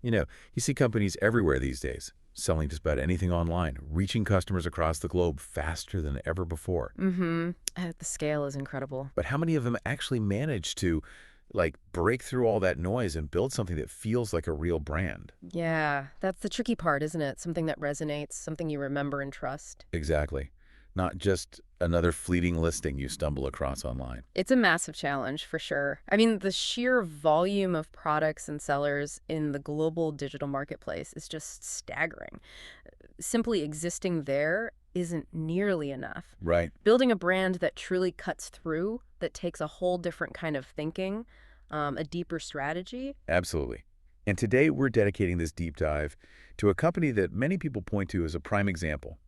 You know, you see companies everywhere these days, selling just about anything online, reaching customers across the globe faster than ever before. Mm-hmm. The scale is incredible. But how many of them actually manage to, like, break through all that noise and build something that feels like a real brand? Yeah, that's the tricky part, isn't it? Something that resonates, something you remember and trust. Exactly. Not just another fleeting listing you stumble across online. It's a massive challenge for sure. I mean, the sheer volume of products and sellers in the global digital marketplace is just staggering. Simply existing there isn't nearly enough. Right. Building a brand that truly cuts through, that takes a whole different kind of thinking, a deeper strategy. Absolutely. And today we're dedicating this deep dive to a company that many people point to as a prime example,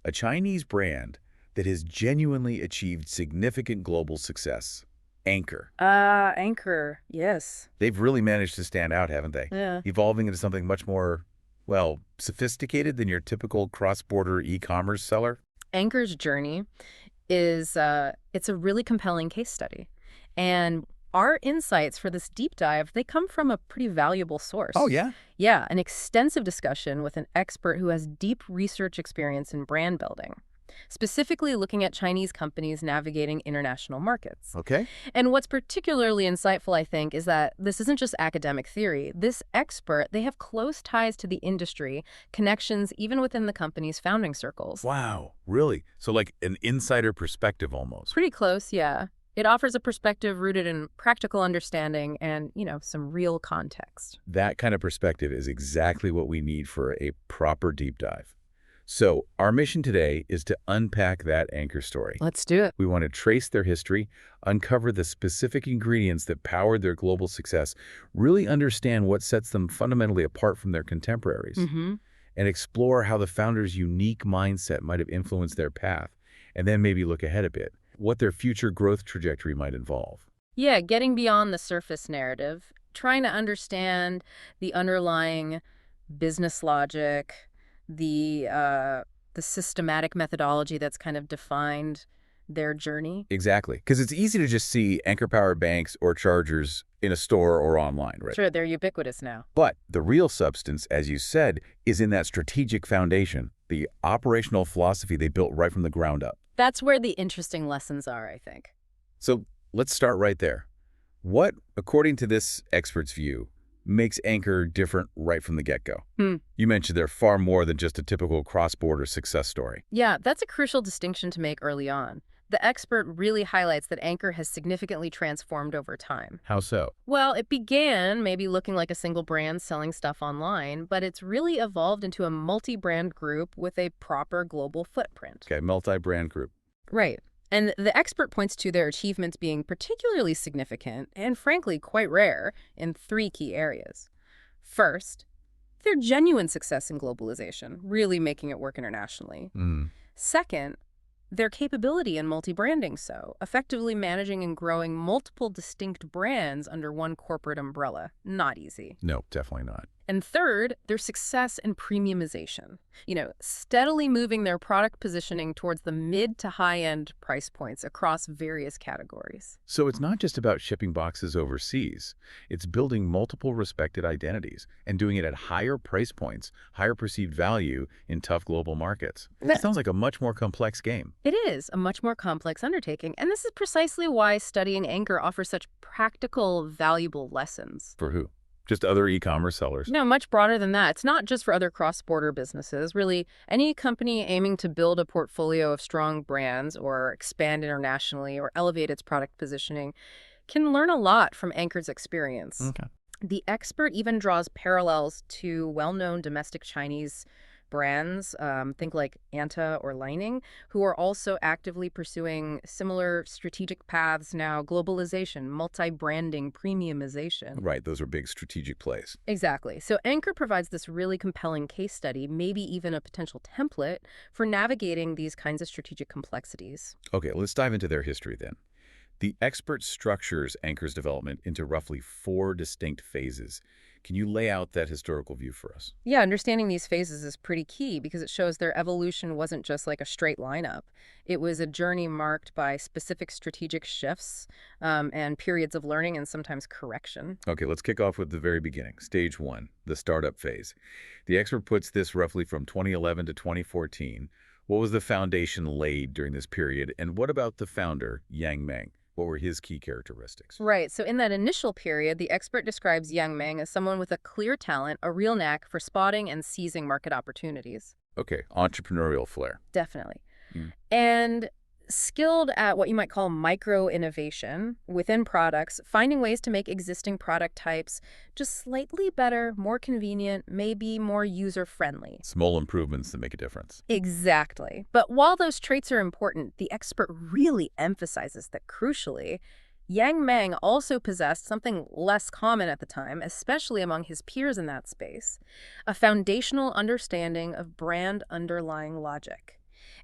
a Chinese brand that has genuinely achieved significant global success, Anker. Anchor, yes. They've really managed to stand out, haven't they? Yeah. Evolving into something much more, well, sophisticated than your typical cross-border e-commerce seller. Anchor's journey is it's a really compelling case study. And our insights for this deep dive, they come from a pretty valuable Oh, source. yeah? Yeah, an extensive discussion with an expert who has deep research experience in brand building, specifically looking at Chinese companies navigating international markets. Okay. And what's particularly insightful, I think, is that this isn't just academic theory. This expert, they have close ties to the industry, connections even within the company's founding circles. Wow, really? So like an insider perspective almost. Pretty close, yeah. It offers a perspective rooted in practical understanding and, some real context. That kind of perspective is exactly what we need for a proper deep dive. So our mission today is to unpack that Anchor story. Let's do it. We want to trace their history, uncover the specific ingredients that powered their global success, really understand what sets them fundamentally apart from their contemporaries, Mm-hmm. and explore how the founders' unique mindset might have influenced their path, and then maybe look ahead a bit, what their future growth trajectory might involve. Yeah, getting beyond the surface narrative, trying to understand the underlying business logic, the systematic methodology that's kind of defined their journey. Exactly, because it's easy to just see Anchor-powered banks or chargers in a store or online, right? Sure, they're ubiquitous now. But the real substance, as you said, is in that strategic foundation, the operational philosophy they built right from the ground up. That's where the interesting lessons are, I think. So let's start right there. What, according to this expert's view, makes Anchor different right from the get-go? You mentioned they're far more than just a typical cross-border success story. Yeah, that's a crucial distinction to make early on. The expert really highlights that Anchor has significantly transformed over time. How so? Well, it began maybe looking like a single brand selling stuff online, but it's really evolved into a multi-brand group with a proper global footprint. Okay, multi-brand group. Right. And the expert points to their achievements being particularly significant and, frankly, quite rare in three key areas. First, their genuine success in globalization, really making it work internationally. Second, their capability in multi-branding so, effectively managing and growing multiple distinct brands under one corporate umbrella. Not easy. No, definitely not. And third, their success in premiumization. Steadily moving their product positioning towards the mid to high-end price points across various categories. So it's not just about shipping boxes overseas. It's building multiple respected identities and doing it at higher price points, higher perceived value in tough global markets. It sounds like a much more complex game. It is a much more complex undertaking, and this is precisely why studying Anchor offers such practical, valuable lessons. For who? Just other e-commerce sellers? No, much broader than that. It's not just for other cross-border businesses. Really, any company aiming to build a portfolio of strong brands or expand internationally or elevate its product positioning can learn a lot from Anchor's experience. Okay. The expert even draws parallels to well-known domestic Chinese brands, think like Anta or Lining, who are also actively pursuing similar strategic paths now: globalization, multi-branding, premiumization. Right, those are big strategic plays. Exactly. So Anchor provides this really compelling case study, maybe even a potential template for navigating these kinds of strategic complexities. Okay, let's dive into their history then. The expert structures Anchor's development into roughly 4 distinct phases, Can you lay out that historical view for us? Yeah, understanding these phases is pretty key because it shows their evolution wasn't just like a straight line up. It was a journey marked by specific strategic shifts and periods of learning and sometimes correction. Okay, let's kick off with the very beginning. Stage one, the startup phase. The expert puts this roughly from 2011 to 2014. What was the foundation laid during this period? And what about the founder, Yang Meng? What were his key characteristics? Right, so in that initial period, the expert describes Yang Meng as someone with a clear talent, a real knack for spotting and seizing market opportunities. Okay, entrepreneurial flair. Definitely. Mm. And skilled at what you might call micro innovation within products, finding ways to make existing product types just slightly better, more convenient, maybe more user friendly. Small improvements that make a difference. Exactly. But while those traits are important, the expert really emphasizes that crucially, Yang Meng also possessed something less common at the time, especially among his peers in that space, a foundational understanding of brand underlying logic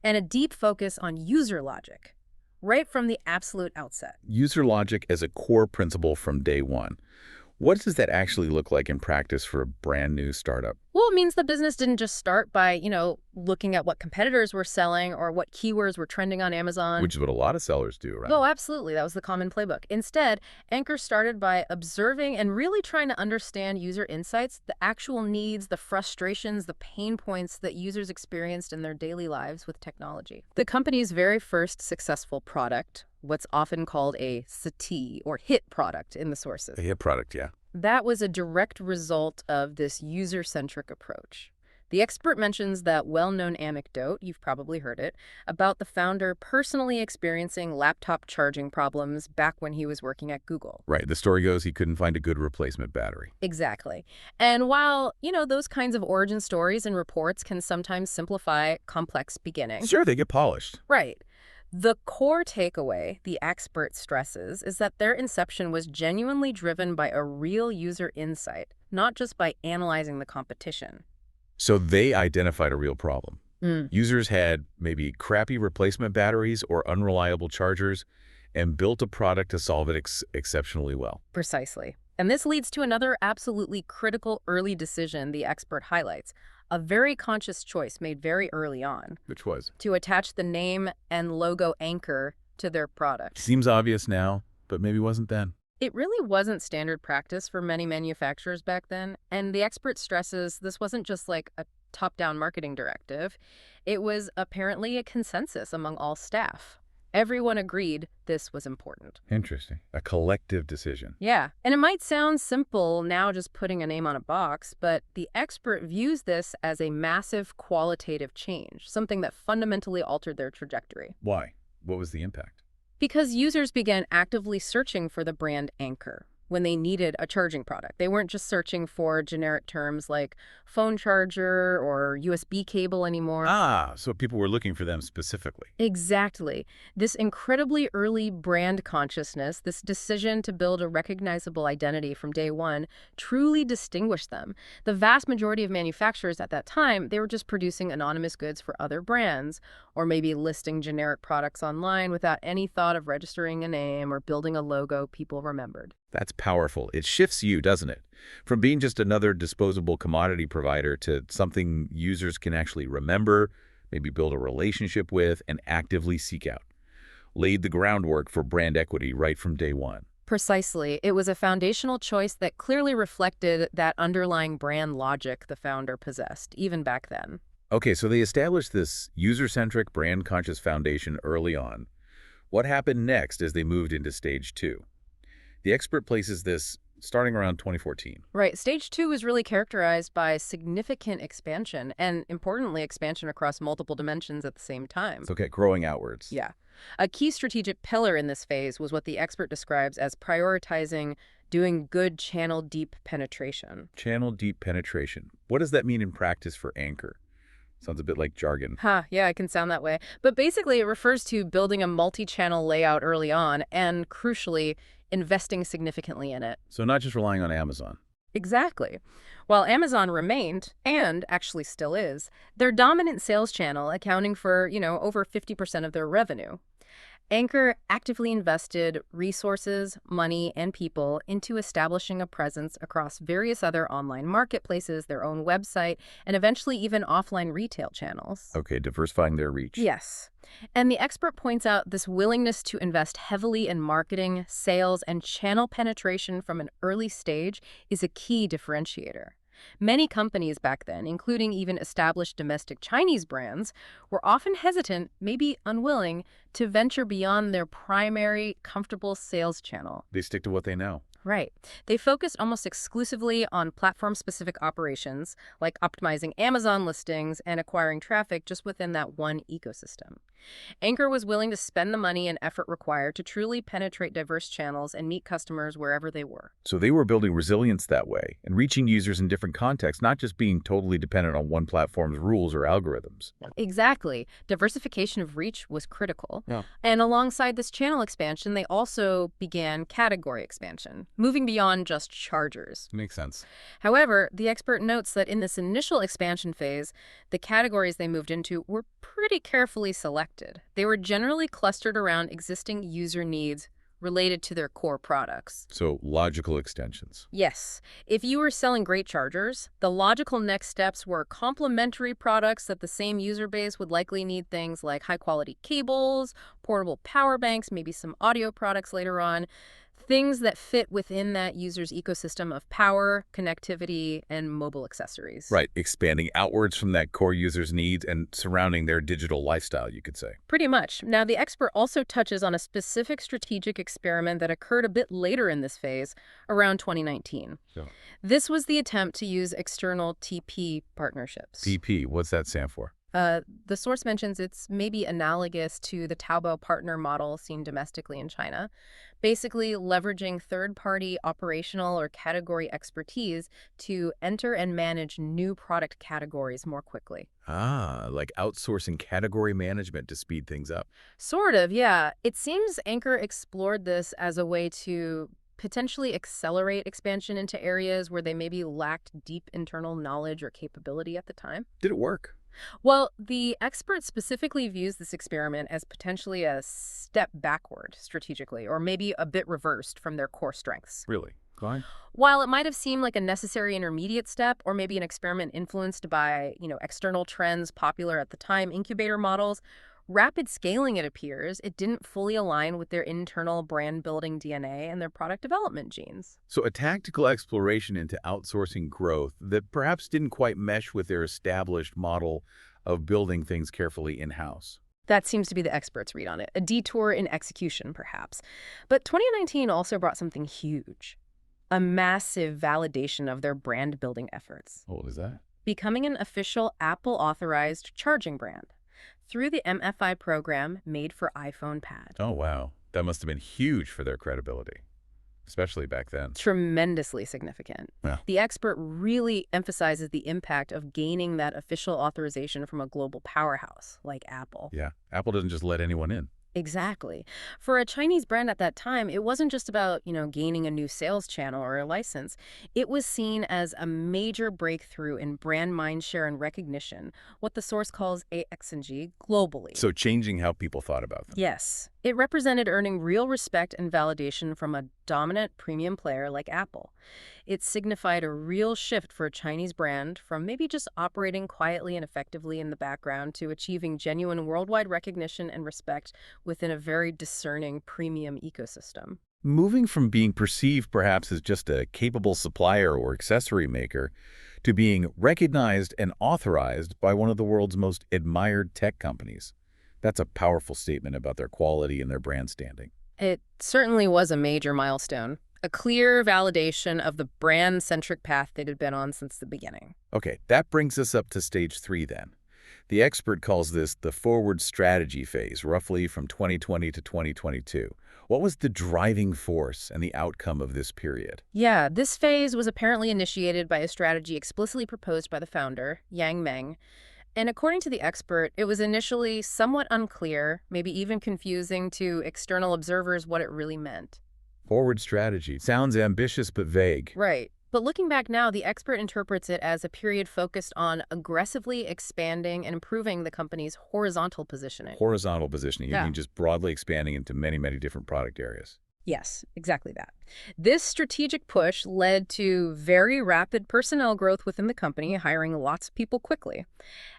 and a deep focus on user logic, right from the absolute outset. User logic as a core principle from day one. What does that actually look like in practice for a brand new startup? Well, it means the business didn't just start by, looking at what competitors were selling or what keywords were trending on Amazon. Which is what a lot of sellers do, right? Oh, absolutely. That was the common playbook. Instead, Anker started by observing and really trying to understand user insights, the actual needs, the frustrations, the pain points that users experienced in their daily lives with technology. The company's very first successful product, what's often called a SAT or hit product in the sources. A hit product, yeah. That was a direct result of this user-centric approach. The expert mentions that well-known anecdote, you've probably heard it, about the founder personally experiencing laptop charging problems back when he was working at Google. Right. The story goes he couldn't find a good replacement battery. Exactly. And while, those kinds of origin stories and reports can sometimes simplify complex beginnings. Sure, they get polished. Right. The core takeaway, the expert stresses, is that their inception was genuinely driven by a real user insight, not just by analyzing the competition. So they identified a real problem. Mm. Users had maybe crappy replacement batteries or unreliable chargers and built a product to solve it exceptionally well. Precisely. And this leads to another absolutely critical early decision the expert highlights, a very conscious choice made very early on. Which was? To attach the name and logo Anker to their product. Seems obvious now, but maybe wasn't then. It really wasn't standard practice for many manufacturers back then, and the expert stresses this wasn't just like a top-down marketing directive. It was apparently a consensus among all staff. Everyone agreed this was important. Interesting. A collective decision. Yeah, and it might sound simple now just putting a name on a box, but the expert views this as a massive qualitative change, something that fundamentally altered their trajectory. Why? What was the impact? Because users began actively searching for the brand Anker when they needed a charging product. They weren't just searching for generic terms like phone charger or USB cable anymore. Ah, so people were looking for them specifically. Exactly. This incredibly early brand consciousness, this decision to build a recognizable identity from day one, truly distinguished them. The vast majority of manufacturers at that time, they were just producing anonymous goods for other brands, or maybe listing generic products online without any thought of registering a name or building a logo people remembered. That's powerful. It shifts you, doesn't it? From being just another disposable commodity provider to something users can actually remember, maybe build a relationship with, and actively seek out. Laid the groundwork for brand equity right from day one. Precisely. It was a foundational choice that clearly reflected that underlying brand logic the founder possessed, even back then. Okay, so they established this user-centric, brand-conscious foundation early on. What happened next as they moved into stage two? The expert places this starting around 2014. Right. Stage 2 is really characterized by significant expansion and, importantly, expansion across multiple dimensions at the same time. Okay, growing outwards. Yeah. A key strategic pillar in this phase was what the expert describes as prioritizing doing good channel deep penetration. Channel deep penetration. What does that mean in practice for Anker? Sounds a bit like jargon. Yeah, it can sound that way. But basically, it refers to building a multi-channel layout early on and, crucially, investing significantly in it. So not just relying on Amazon. Exactly. While Amazon remained, and actually still is, their dominant sales channel, accounting for, over 50% of their revenue. Anker actively invested resources, money, and people into establishing a presence across various other online marketplaces, their own website, and eventually even offline retail channels. Okay, diversifying their reach. Yes. And the expert points out this willingness to invest heavily in marketing, sales, and channel penetration from an early stage is a key differentiator. Many companies back then, including even established domestic Chinese brands, were often hesitant, maybe unwilling, to venture beyond their primary, comfortable sales channel. They stick to what they know. Right. They focused almost exclusively on platform-specific operations, like optimizing Amazon listings and acquiring traffic just within that one ecosystem. Anker was willing to spend the money and effort required to truly penetrate diverse channels and meet customers wherever they were. So they were building resilience that way and reaching users in different contexts, not just being totally dependent on one platform's rules or algorithms. Exactly. Diversification of reach was critical. Yeah. And alongside this channel expansion, they also began category expansion, moving beyond just chargers. Makes sense. However, the expert notes that in this initial expansion phase, the categories they moved into were pretty carefully selected. They were generally clustered around existing user needs related to their core products. So logical extensions. Yes, if you were selling great chargers, the logical next steps were complementary products that the same user base would likely need, things like high-quality cables, portable power banks, maybe some audio products later on, things that fit within that user's ecosystem of power, connectivity, and mobile accessories. Right, expanding outwards from that core user's needs and surrounding their digital lifestyle, you could say. Pretty much. Now, the expert also touches on a specific strategic experiment that occurred a bit later in this phase, around 2019. So, This was the attempt to use external TP partnerships. TP, what's that stand for? The source mentions it's maybe analogous to the Taobao partner model seen domestically in China, basically leveraging third-party operational or category expertise to enter and manage new product categories more quickly. Ah, like outsourcing category management to speed things up. Sort of, yeah. It seems Anker explored this as a way to potentially accelerate expansion into areas where they maybe lacked deep internal knowledge or capability at the time. Did it work? Well, the expert specifically views this experiment as potentially a step backward strategically, or maybe a bit reversed from their core strengths. Really? Fine. While it might have seemed like a necessary intermediate step, or maybe an experiment influenced by, external trends popular at the time, incubator models, rapid scaling, it appears, it didn't fully align with their internal brand-building DNA and their product development genes. So a tactical exploration into outsourcing growth that perhaps didn't quite mesh with their established model of building things carefully in-house. That seems to be the expert's read on it. A detour in execution, perhaps. But 2019 also brought something huge. A massive validation of their brand-building efforts. Oh, what is that? Becoming an official Apple-authorized charging brand through the MFI program made for iPhone Pad. Oh, wow. That must have been huge for their credibility, especially back then. Tremendously significant. Yeah. The expert really emphasizes the impact of gaining that official authorization from a global powerhouse like Apple. Yeah. Apple doesn't just let anyone in. Exactly. For a Chinese brand at that time, it wasn't just about, gaining a new sales channel or a license. It was seen as a major breakthrough in brand mindshare and recognition, what the source calls AX&G globally. So changing how people thought about them. Yes. It represented earning real respect and validation from a dominant premium player like Apple. It signified a real shift for a Chinese brand from maybe just operating quietly and effectively in the background to achieving genuine worldwide recognition and respect within a very discerning premium ecosystem. Moving from being perceived perhaps as just a capable supplier or accessory maker to being recognized and authorized by one of the world's most admired tech companies. That's a powerful statement about their quality and their brand standing. It certainly was a major milestone, a clear validation of the brand-centric path they'd been on since the beginning. Okay, that brings us up to stage 3 then. The expert calls this the forward strategy phase, roughly from 2020 to 2022. What was the driving force and the outcome of this period? Yeah, this phase was apparently initiated by a strategy explicitly proposed by the founder, Yang Meng. And according to the expert, it was initially somewhat unclear, maybe even confusing to external observers what it really meant. Forward strategy. Sounds ambitious but vague. Right. but looking back now, the expert interprets it as a period focused on aggressively expanding and improving the company's horizontal positioning. Horizontal positioning, you Yeah. mean just broadly expanding into many, many different product areas. Yes, exactly that. This strategic push led to very rapid personnel growth within the company, hiring lots of people quickly,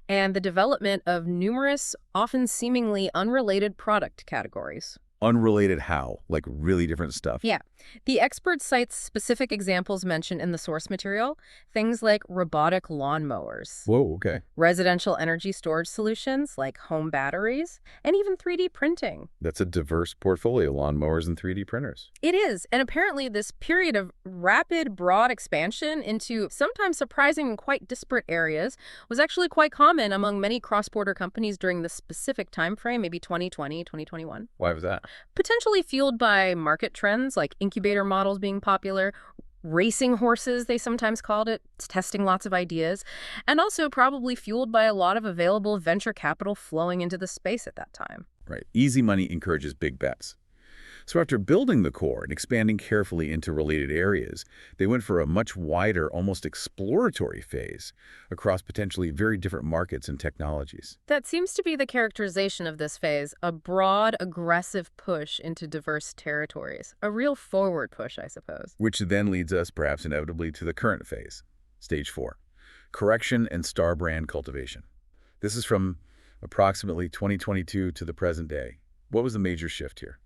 and the development of numerous, often seemingly unrelated product categories. Unrelated how? Like really different stuff. Yeah. The expert cites specific examples mentioned in the source material, things like robotic lawnmowers, Whoa, okay. residential energy storage solutions like home batteries, and even 3D printing. That's a diverse portfolio, lawnmowers and 3D printers. It is, and apparently this period of rapid, broad expansion into sometimes surprising and quite disparate areas was actually quite common among many cross-border companies during this specific time frame, maybe 2020, 2021. Why was that? Potentially fueled by market trends like incubator models being popular, racing horses, they sometimes called it, testing lots of ideas, and also probably fueled by a lot of available venture capital flowing into the space at that time. Right. Easy money encourages big bets. So after building the core and expanding carefully into related areas, they went for a much wider, almost exploratory phase across potentially very different markets and technologies. That seems to be the characterization of this phase, a broad, aggressive push into diverse territories. A real forward push, I suppose. Which then leads us, perhaps inevitably, to the current phase, stage 4, correction and star brand cultivation. This is from approximately 2022 to the present day. What was the major shift here?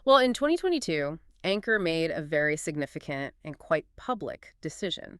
Well, in 2022, Anker made a very significant and quite public decision.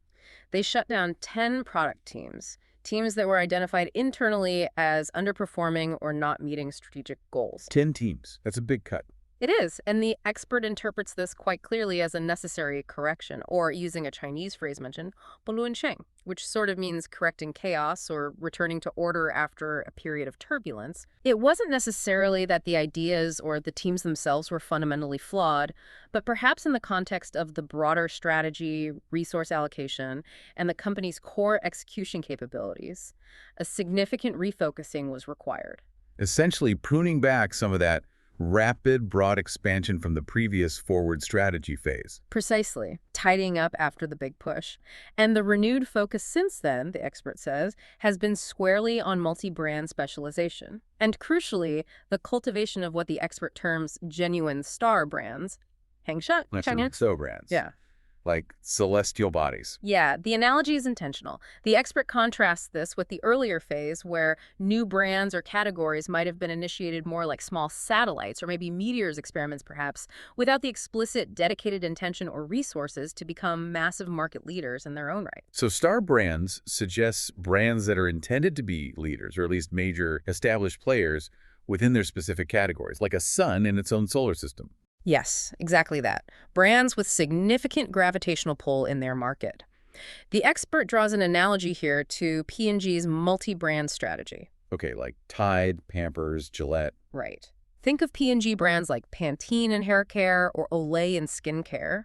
They shut down 10 product teams, teams that were identified internally as underperforming or not meeting strategic goals. 10 teams. That's a big cut. It is, and the expert interprets this quite clearly as a necessary correction, or using a Chinese phrase mentioned, 不论sheng, which sort of means correcting chaos or returning to order after a period of turbulence. It wasn't necessarily that the ideas or the teams themselves were fundamentally flawed, but perhaps in the context of the broader strategy, resource allocation, and the company's core execution capabilities, a significant refocusing was required. Essentially pruning back some of that rapid, broad expansion from the previous forward strategy phase. Precisely, tidying up after the big push. And the renewed focus since then, the expert says, has been squarely on multi-brand specialization. And crucially, the cultivation of what the expert terms genuine star brands. hàng shut, So brands. yeah. Like celestial bodies. Yeah, the analogy is intentional. The expert contrasts this with the earlier phase where new brands or categories might have been initiated more like small satellites or maybe meteors experiments perhaps, without the explicit dedicated intention or resources to become massive market leaders in their own right. So star brands suggests brands that are intended to be leaders, or at least major established players within their specific categories, like a sun in its own solar system. Yes, exactly that. Brands with significant gravitational pull in their market. The expert draws an analogy here to P&G's multi-brand strategy. Okay, like Tide, Pampers, Gillette. Right. Think of P&G brands like Pantene in hair care or Olay in skincare.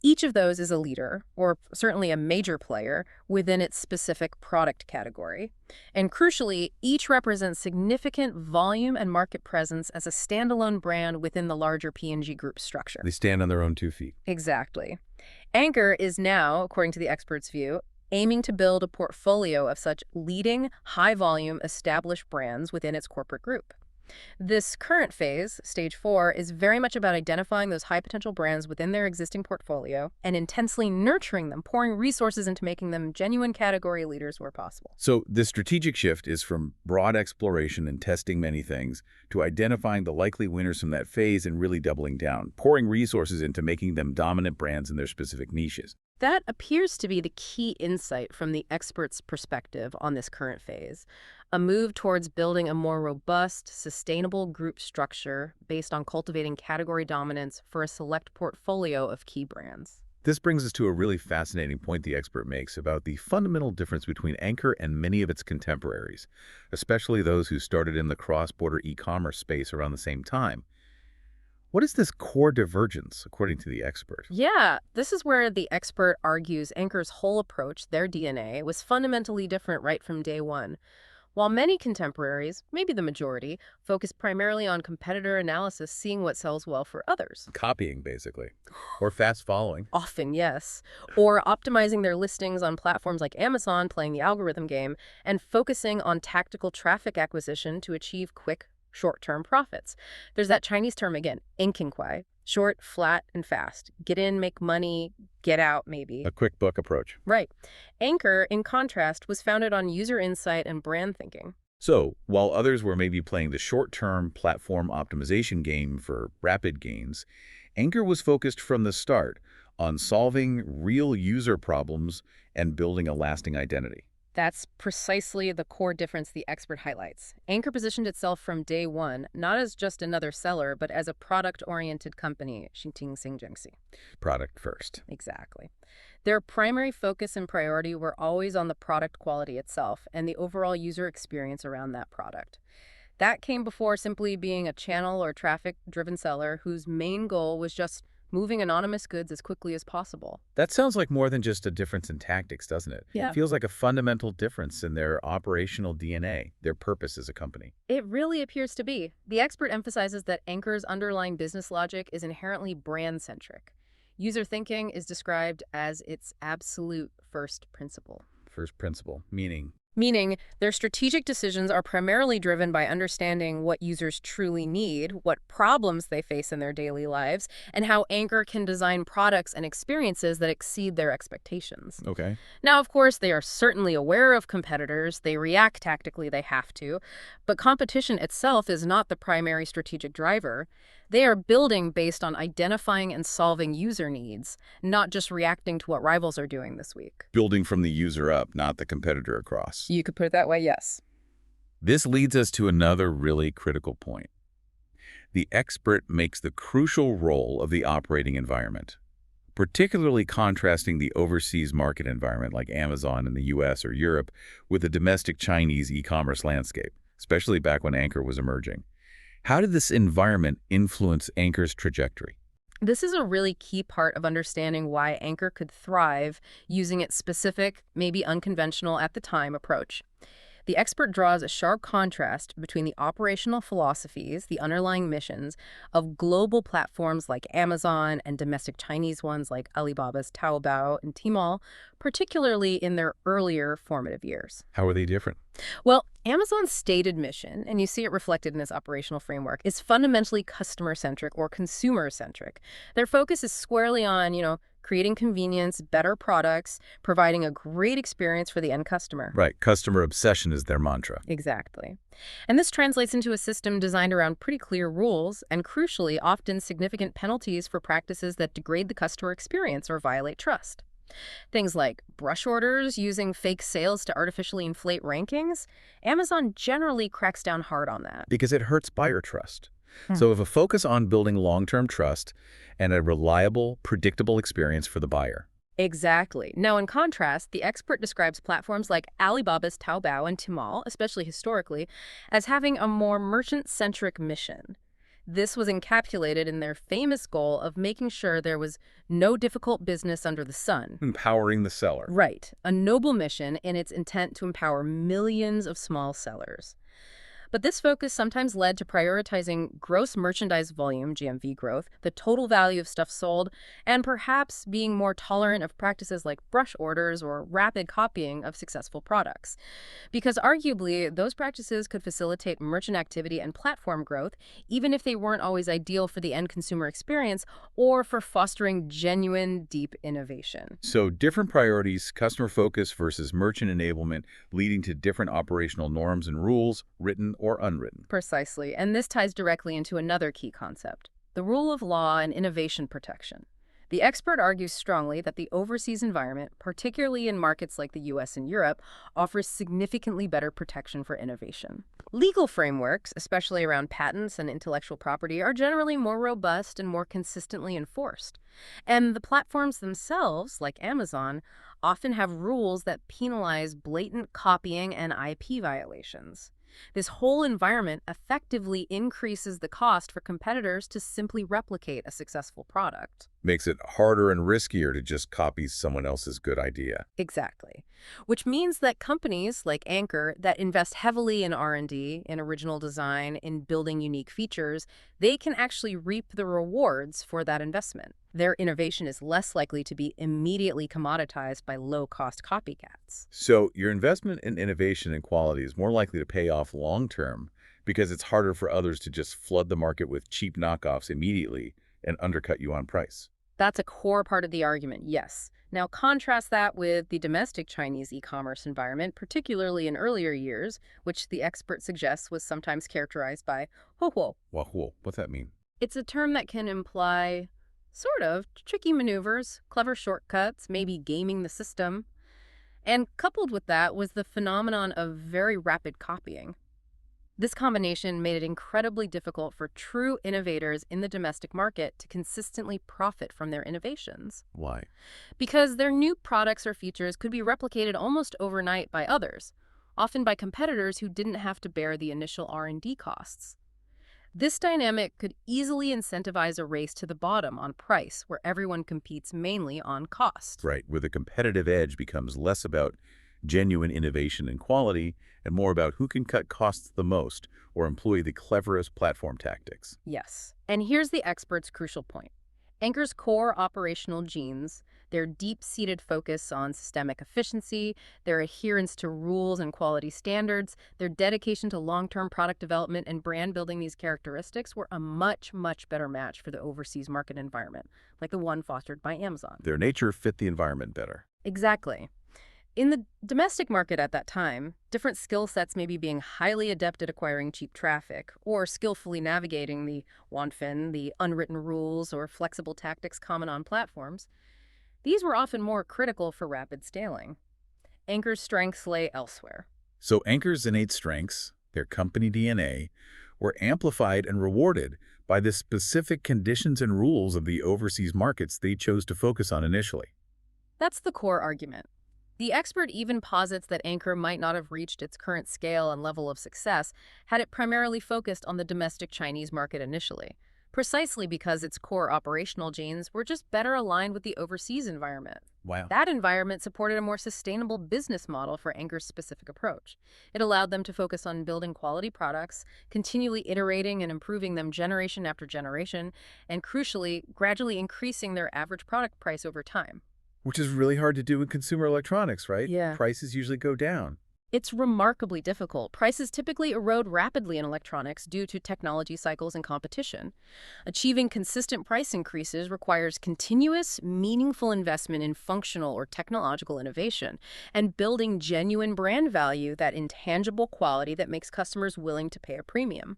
Each of those is a leader, or certainly a major player, within its specific product category. And crucially, each represents significant volume and market presence as a standalone brand within the larger P&G group structure. They stand on their own 2 feet. Exactly. Anker is now, according to the expert's view, aiming to build a portfolio of such leading, high-volume, established brands within its corporate group. This current phase, stage 4, is very much about identifying those high-potential brands within their existing portfolio and intensely nurturing them, pouring resources into making them genuine category leaders where possible. So this strategic shift is from broad exploration and testing many things to identifying the likely winners from that phase and really doubling down, pouring resources into making them dominant brands in their specific niches. That appears to be the key insight from the expert's perspective on this current phase, a move towards building a more robust, sustainable group structure based on cultivating category dominance for a select portfolio of key brands. This brings us to a really fascinating point the expert makes about the fundamental difference between Anker and many of its contemporaries, especially those who started in the cross-border e-commerce space around the same time. What is this core divergence, according to the expert? Yeah, this is where the expert argues Anker's whole approach, their DNA, was fundamentally different right from day one. while many contemporaries, maybe the majority, focus primarily on competitor analysis, seeing what sells well for others. Copying, basically. Or fast following. Often, yes. Or optimizing their listings on platforms like Amazon, playing the algorithm game, and focusing on tactical traffic acquisition to achieve quick, short-term profits. There's that Chinese term again, Enkinkwai. Short, flat, and fast. Get in, make money, get out, maybe. A quick book approach. Right. Anker, in contrast, was founded on user insight and brand thinking. So, while others were maybe playing the short-term platform optimization game for rapid gains, Anker was focused from the start on solving real user problems and building a lasting identity. That's precisely the core difference the expert highlights. Anker positioned itself from day one, not as just another seller, but as a product-oriented company. Product first. Exactly. Their primary focus and priority were always on the product quality itself and the overall user experience around that product. That came before simply being a channel or traffic-driven seller whose main goal was just moving anonymous goods as quickly as possible. That sounds like more than just a difference in tactics, doesn't it? Yeah. It feels like a fundamental difference in their operational DNA, their purpose as a company. It really appears to be. The expert emphasizes that Anker's underlying business logic is inherently brand-centric. User thinking is described as its absolute first principle. First principle, meaning Meaning, their strategic decisions are primarily driven by understanding what users truly need, what problems they face in their daily lives, and how Anker can design products and experiences that exceed their expectations. okay. Now, of course, they are certainly aware of competitors. They react tactically, they have to. But competition itself is not the primary strategic driver. They are building based on identifying and solving user needs, not just reacting to what rivals are doing this week. Building from the user up, not the competitor across. You could put it that way, yes. This leads us to another really critical point. The expert makes the crucial role of the operating environment, particularly contrasting the overseas market environment like Amazon in the US or Europe with the domestic Chinese e-commerce landscape, especially back when Anker was emerging. How did this environment influence Anker's trajectory? This is a really key part of understanding why Anker could thrive using its specific, maybe unconventional at the time, approach. The expert draws a sharp contrast between the operational philosophies, the underlying missions, of global platforms like Amazon and domestic Chinese ones like Alibaba's Taobao and Tmall, particularly in their earlier formative years. How are they different? Well, Amazon's stated mission, and you see it reflected in its operational framework, is fundamentally customer-centric or consumer-centric. Their focus is squarely on, creating convenience, better products, providing a great experience for the end customer. Right, customer obsession is their mantra. Exactly. And this translates into a system designed around pretty clear rules and, crucially, often significant penalties for practices that degrade the customer experience or violate trust. Things like brush orders, using fake sales to artificially inflate rankings. Amazon generally cracks down hard on that. Because it hurts buyer trust. So if a focus on building long-term trust and a reliable, predictable experience for the buyer. Exactly. Now, in contrast, the expert describes platforms like Alibaba's Taobao and Tmall, especially historically, as having a more merchant-centric mission. This was encapsulated in their famous goal of making sure there was no difficult business under the sun. Empowering the seller. Right. A noble mission in its intent to empower millions of small sellers. But this focus sometimes led to prioritizing gross merchandise volume, GMV growth, the total value of stuff sold, and perhaps being more tolerant of practices like brush orders or rapid copying of successful products. Because arguably, those practices could facilitate merchant activity and platform growth, even if they weren't always ideal for the end consumer experience or for fostering genuine, deep innovation. So different priorities, customer focus versus merchant enablement, leading to different operational norms and rules, written or unwritten. Precisely. And this ties directly into another key concept, the rule of law and innovation protection. The expert argues strongly that the overseas environment, particularly in markets like the US and Europe, offers significantly better protection for innovation. Legal frameworks, especially around patents and intellectual property, are generally more robust and more consistently enforced. And the platforms themselves, like Amazon, often have rules that penalize blatant copying and IP violations. This whole environment effectively increases the cost for competitors to simply replicate a successful product. Makes it harder and riskier to just copy someone else's good idea. Exactly. Which means that companies like Anker that invest heavily in R&D, in original design, in building unique features, they can actually reap the rewards for that investment. Their innovation is less likely to be immediately commoditized by low-cost copycats. So your investment in innovation and quality is more likely to pay off long-term because it's harder for others to just flood the market with cheap knockoffs immediately and undercut you on price. That's a core part of the argument, yes. Now contrast that with the domestic Chinese e-commerce environment, particularly in earlier years, which the expert suggests was sometimes characterized by huo. Wahoo, what's that mean? It's a term that can imply sort of tricky maneuvers, clever shortcuts, maybe gaming the system. And coupled with that was the phenomenon of very rapid copying. This combination made it incredibly difficult for true innovators in the domestic market to consistently profit from their innovations, Why? because their new products or features could be replicated almost overnight by others, often by competitors who didn't have to bear the initial R&D costs. This dynamic could easily incentivize a race to the bottom on price, where everyone competes mainly on cost. Right, where the competitive edge becomes less about genuine innovation and quality and more about who can cut costs the most or employ the cleverest platform tactics. Yes. And here's the expert's crucial point. Anker's core operational genes, their deep-seated focus on systemic efficiency, their adherence to rules and quality standards, their dedication to long-term product development and brand building, these characteristics were a much, much better match for the overseas market environment, like the one fostered by Amazon. Their nature fit the environment better. Exactly. In the domestic market at that time, different skill sets may be being highly adept at acquiring cheap traffic or skillfully navigating the wanfin, the unwritten rules or flexible tactics common on platforms. These were often more critical for rapid scaling. Anker's strengths lay elsewhere. So Anker's innate strengths, their company DNA, were amplified and rewarded by the specific conditions and rules of the overseas markets they chose to focus on initially. That's the core argument. The expert even posits that Anker might not have reached its current scale and level of success had it primarily focused on the domestic Chinese market initially, precisely because its core operational genes were just better aligned with the overseas environment. Wow. That environment supported a more sustainable business model for Anker's specific approach. It allowed them to focus on building quality products, continually iterating and improving them generation after generation, and crucially, gradually increasing their average product price over time. Which is really hard to do in consumer electronics, right? Yeah. Prices usually go down. It's remarkably difficult. Prices typically erode rapidly in electronics due to technology cycles and competition. Achieving consistent price increases requires continuous, meaningful investment in functional or technological innovation and building genuine brand value, that intangible quality that makes customers willing to pay a premium.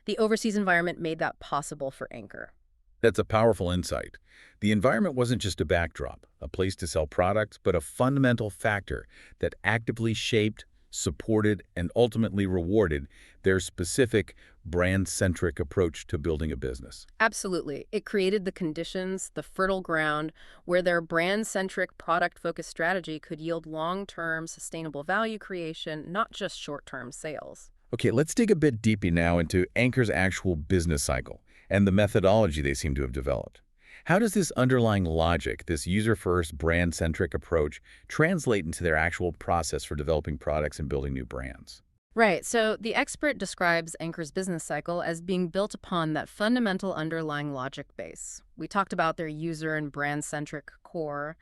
The overseas environment made that possible for Anker. That's a powerful insight. The environment wasn't just a backdrop, a place to sell products, but a fundamental factor that actively shaped, supported, and ultimately rewarded their specific brand-centric approach to building a business. Absolutely. It created the conditions, the fertile ground, where their brand-centric, product-focused strategy could yield long-term, sustainable value creation, not just short-term sales. Okay, let's dig a bit deeper now into Anker's actual business cycle and the methodology they seem to have developed. How does this underlying logic, this user-first, brand-centric approach, translate into their actual process for developing products and building new brands? Right. So the expert describes Anker's business cycle as being built upon that fundamental underlying logic base. We talked about their user and brand-centric core,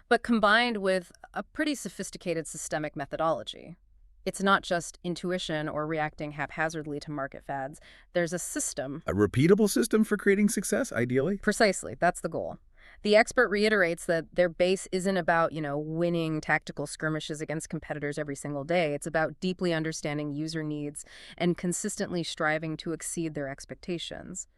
but combined with a pretty sophisticated systemic methodology. It's not just intuition or reacting haphazardly to market fads. There's a system. A repeatable system for creating success, ideally? Precisely. That's the goal. The expert reiterates that their base isn't about, winning tactical skirmishes against competitors every single day. It's about deeply understanding user needs and consistently striving to exceed their expectations.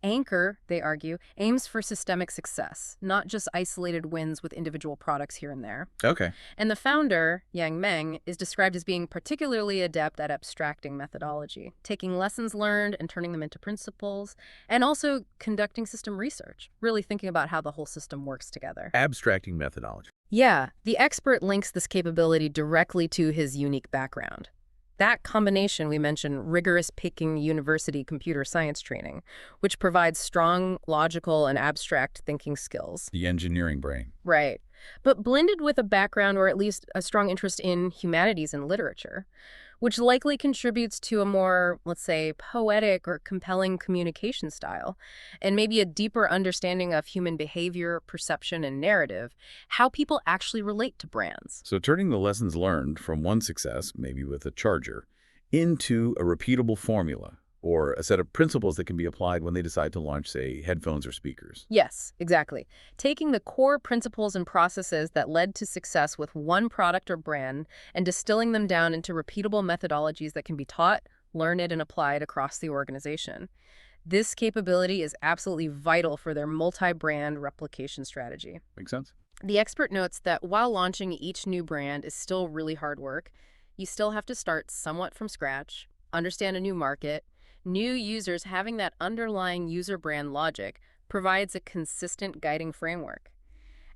Anker, they argue, aims for systemic success, not just isolated wins with individual products here and there. Okay. And the founder, Yang Meng, is described as being particularly adept at abstracting methodology, taking lessons learned and turning them into principles, and also conducting system research, really thinking about how the whole system works together. Abstracting methodology. Yeah, the expert links this capability directly to his unique background. That combination we mentioned, rigorous Peking University computer science training, which provides strong logical and abstract thinking skills. The engineering brain. Right. But blended with a background or at least a strong interest in humanities and literature, which likely contributes to a more, let's say, poetic or compelling communication style, and maybe a deeper understanding of human behavior, perception, and narrative, how people actually relate to brands. So turning the lessons learned from one success, maybe with a charger, into a repeatable formula or a set of principles that can be applied when they decide to launch, say, headphones or speakers. Yes, exactly. Taking the core principles and processes that led to success with one product or brand and distilling them down into repeatable methodologies that can be taught, learned, and applied across the organization. This capability is absolutely vital for their multi-brand replication strategy. Make sense? The expert notes that while launching each new brand is still really hard work, you still have to start somewhat from scratch, understand a new market. New users having that underlying user brand logic provides a consistent guiding framework.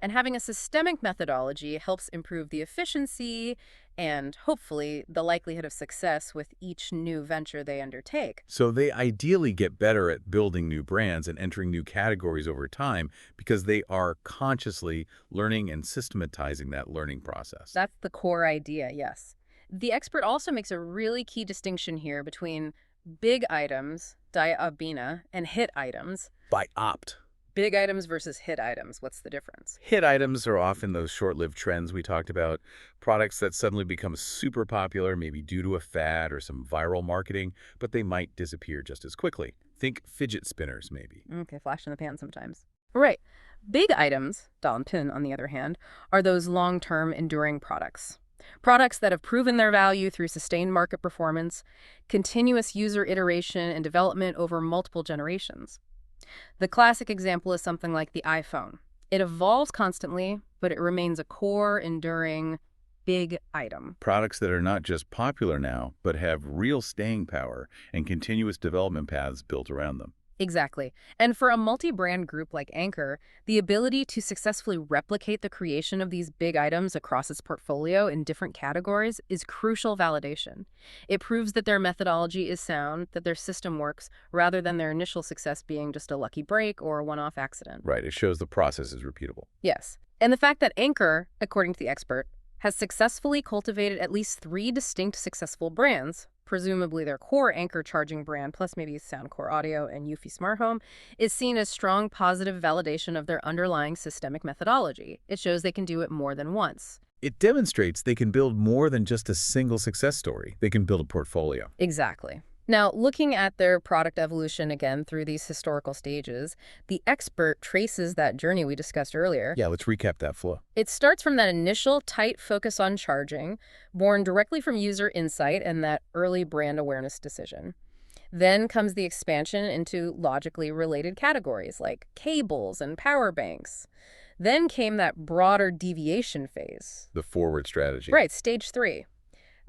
And having a systemic methodology helps improve the efficiency and, hopefully, the likelihood of success with each new venture they undertake. So they ideally get better at building new brands and entering new categories over time because they are consciously learning and systematizing that learning process. That's the core idea, yes. The expert also makes a really key distinction here between big items, diabina, and hit items. By opt. Big items versus hit items, what's the difference? Hit items are often those short-lived trends we talked about, products that suddenly become super popular, maybe due to a fad or some viral marketing, but they might disappear just as quickly. Think fidget spinners, maybe. Okay, flash in the pan sometimes. Right. Big items, doll and pin on the other hand, are those long-term enduring products. Products that have proven their value through sustained market performance, continuous user iteration and development over multiple generations. The classic example is something like the iPhone. It evolves constantly, but it remains a core, enduring, big item. Products that are not just popular now, but have real staying power and continuous development paths built around them. Exactly. And for a multi-brand group like Anker, the ability to successfully replicate the creation of these big items across its portfolio in different categories is crucial validation. It proves that their methodology is sound, that their system works, rather than their initial success being just a lucky break or a one-off accident. Right, it shows the process is repeatable. Yes. And the fact that Anker, according to the expert, has successfully cultivated at least 3 distinct successful brands, presumably their core Anker charging brand, plus maybe Soundcore Audio and Eufy Smart Home, is seen as strong positive validation of their underlying systemic methodology. It shows they can do it more than once. It demonstrates they can build more than just a single success story. They can build a portfolio. Exactly. Now, looking at their product evolution again through these historical stages, the expert traces that journey we discussed earlier. Yeah, let's recap that flow. It starts from that initial tight focus on charging, born directly from user insight and that early brand awareness decision. Then comes the expansion into logically related categories like cables and power banks. Then came that broader deviation phase. The forward strategy. Right, stage 3.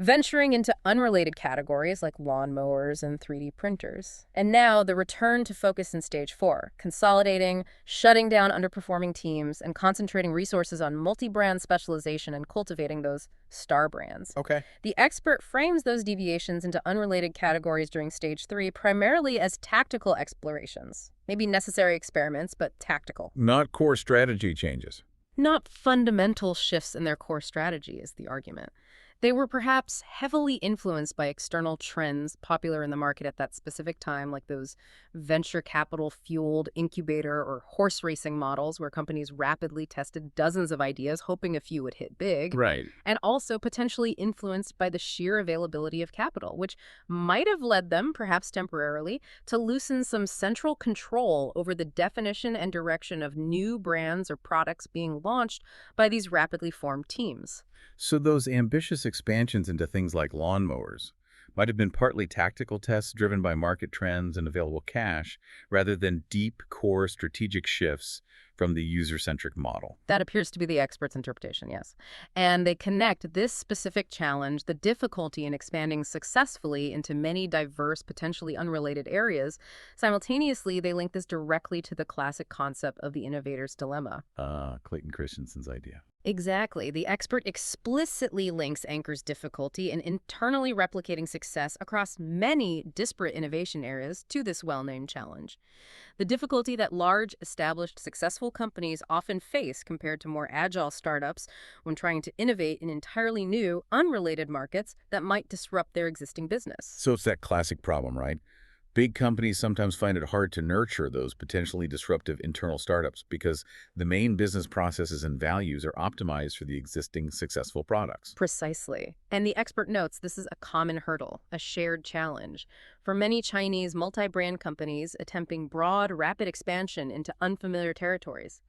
Venturing into unrelated categories like lawnmowers and 3D printers. And now the return to focus in stage 4, consolidating, shutting down underperforming teams, and concentrating resources on multi-brand specialization and cultivating those star brands. Okay. The expert frames those deviations into unrelated categories during stage 3 primarily as tactical explorations. Maybe necessary experiments, but tactical. Not core strategy changes. Not fundamental shifts in their core strategy is the argument. They were perhaps heavily influenced by external trends popular in the market at that specific time, like those venture capital-fueled incubator or horse racing models where companies rapidly tested dozens of ideas, hoping a few would hit big. Right. And also potentially influenced by the sheer availability of capital, which might have led them, perhaps temporarily, to loosen some central control over the definition and direction of new brands or products being launched by these rapidly formed teams. So those ambitious expansions into things like lawnmowers might have been partly tactical tests driven by market trends and available cash, rather than deep core strategic shifts from the user-centric model. That appears to be the expert's interpretation, yes. And they connect this specific challenge, the difficulty in expanding successfully into many diverse, potentially unrelated areas. Simultaneously, they link this directly to the classic concept of the innovator's dilemma. Clayton Christensen's idea. Exactly. The expert explicitly links Anker's difficulty in internally replicating success across many disparate innovation areas to this well-named challenge. The difficulty that large, established, successful companies often face compared to more agile startups when trying to innovate in entirely new, unrelated markets that might disrupt their existing business. So it's that classic problem, right? Big companies sometimes find it hard to nurture those potentially disruptive internal startups because the main business processes and values are optimized for the existing successful products. Precisely. And the expert notes this is a common hurdle, a shared challenge. For many Chinese multi-brand companies attempting broad, rapid expansion into unfamiliar territories,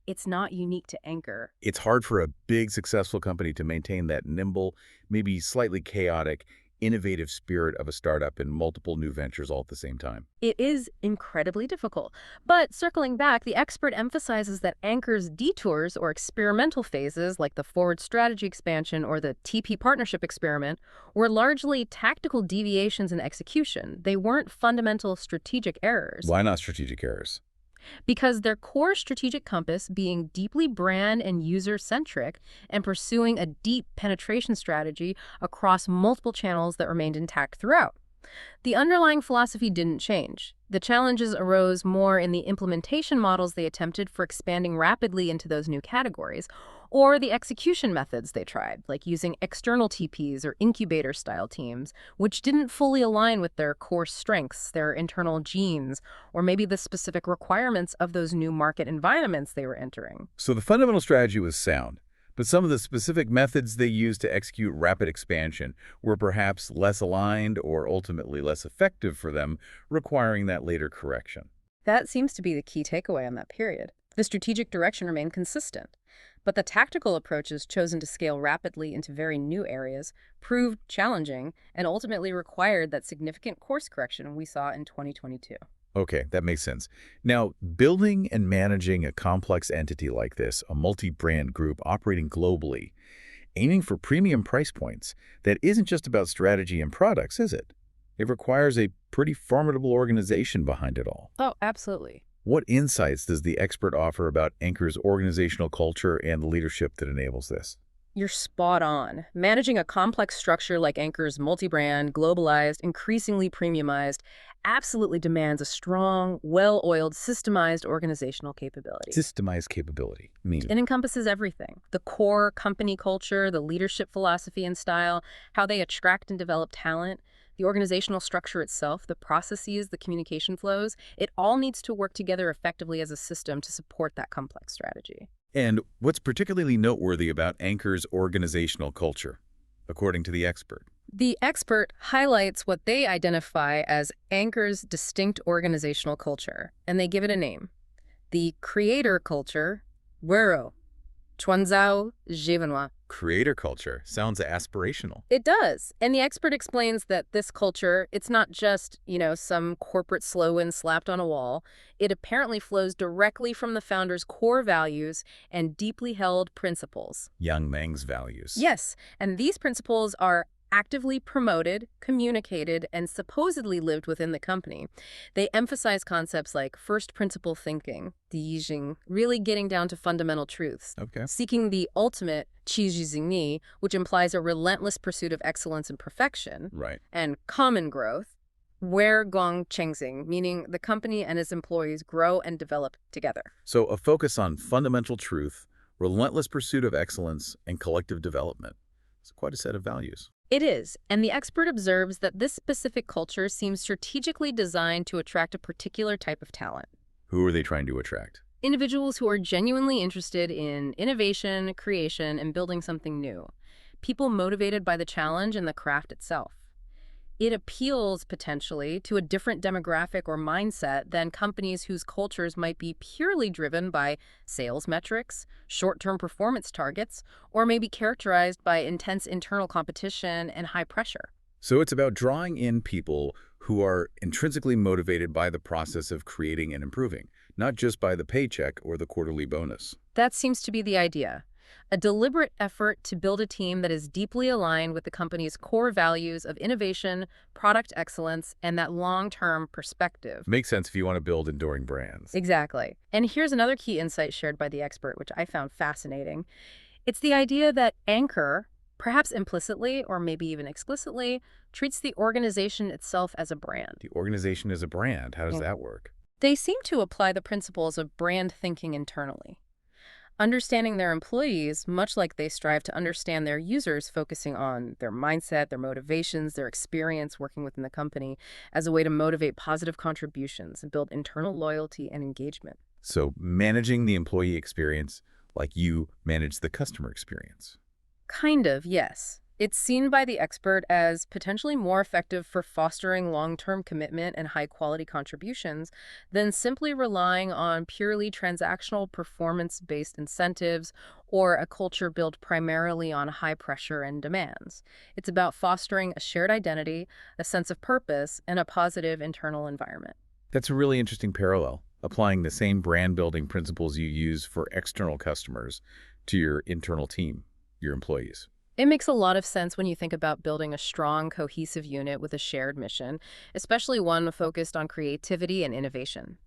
it's not unique to Anker. It's hard for a big, successful company to maintain that nimble, maybe slightly chaotic, innovative spirit of a startup in multiple new ventures all at the same time. It is incredibly difficult. But circling back, the expert emphasizes that Anker's detours or experimental phases, like the forward strategy expansion or the TP partnership experiment, were largely tactical deviations in execution. They weren't fundamental strategic errors. Why not strategic errors? Because their core strategic compass being deeply brand and user-centric and pursuing a deep penetration strategy across multiple channels that remained intact throughout. The underlying philosophy didn't change. The challenges arose more in the implementation models they attempted for expanding rapidly into those new categories, or the execution methods they tried, like using external TPs or incubator-style teams, which didn't fully align with their core strengths, their internal genes, or maybe the specific requirements of those new market environments they were entering. So the fundamental strategy was sound, but some of the specific methods they used to execute rapid expansion were perhaps less aligned or ultimately less effective for them, requiring that later correction. That seems to be the key takeaway on that period. The strategic direction remained consistent, but the tactical approaches chosen to scale rapidly into very new areas proved challenging and ultimately required that significant course correction we saw in 2022. Okay, that makes sense. Now, building and managing a complex entity like this, a multi-brand group operating globally, aiming for premium price points, that isn't just about strategy and products, is it? It requires a pretty formidable organization behind it all. Oh, absolutely. What insights does the expert offer about Anker's organizational culture and the leadership that enables this? You're spot on. Managing a complex structure like Anker's multi-brand, globalized, increasingly premiumized, absolutely demands a strong, well-oiled, systemized organizational capability. Systemized capability. It encompasses everything. The core company culture, the leadership philosophy and style, how they attract and develop talent, the organizational structure itself, the processes, the communication flows. It all needs to work together effectively as a system to support that complex strategy. And what's particularly noteworthy about Anker's organizational culture, according to the expert? The expert highlights what they identify as Anker's distinct organizational culture, and they give it a name. The creator culture, Wero, Chuanzhao Jivenwa. Creator culture sounds aspirational. It does. And the expert explains that this culture, it's not just, some corporate slogan slapped on a wall. It apparently flows directly from the founder's core values and deeply held principles. Yang Meng's values. Yes, and these principles are actively promoted, communicated, and supposedly lived within the company. They emphasize concepts like first principle thinking, Dijing, really getting down to fundamental truths. Okay. Seeking the ultimate, Qizhizingni, which implies a relentless pursuit of excellence and perfection. Right. And common growth, where Gong Chengxing, meaning the company and its employees grow and develop together. So a focus on fundamental truth, relentless pursuit of excellence, and collective development. It's quite a set of values. It is, and the expert observes that this specific culture seems strategically designed to attract a particular type of talent. Who are they trying to attract? Individuals who are genuinely interested in innovation, creation, and building something new. People motivated by the challenge and the craft itself. It appeals, potentially, to a different demographic or mindset than companies whose cultures might be purely driven by sales metrics, short-term performance targets, or may be characterized by intense internal competition and high pressure. So it's about drawing in people who are intrinsically motivated by the process of creating and improving, not just by the paycheck or the quarterly bonus. That seems to be the idea. A deliberate effort to build a team that is deeply aligned with the company's core values of innovation, product excellence, and that long-term perspective. Makes sense if you want to build enduring brands. Exactly. And here's another key insight shared by the expert, which I found fascinating. It's the idea that Anker, perhaps implicitly or maybe even explicitly, treats the organization itself as a brand. The organization is a brand. How does Yeah. that work? They seem to apply the principles of brand thinking internally, understanding their employees much like they strive to understand their users, focusing on their mindset, their motivations, their experience working within the company as a way to motivate positive contributions and build internal loyalty and engagement. So managing the employee experience like you manage the customer experience. Kind of, yes. It's seen by the expert as potentially more effective for fostering long-term commitment and high-quality contributions than simply relying on purely transactional performance-based incentives or a culture built primarily on high pressure and demands. It's about fostering a shared identity, a sense of purpose, and a positive internal environment. That's a really interesting parallel, applying the same brand building principles you use for external customers to your internal team, your employees. It makes a lot of sense when you think about building a strong, cohesive unit with a shared mission, especially one focused on creativity and innovation.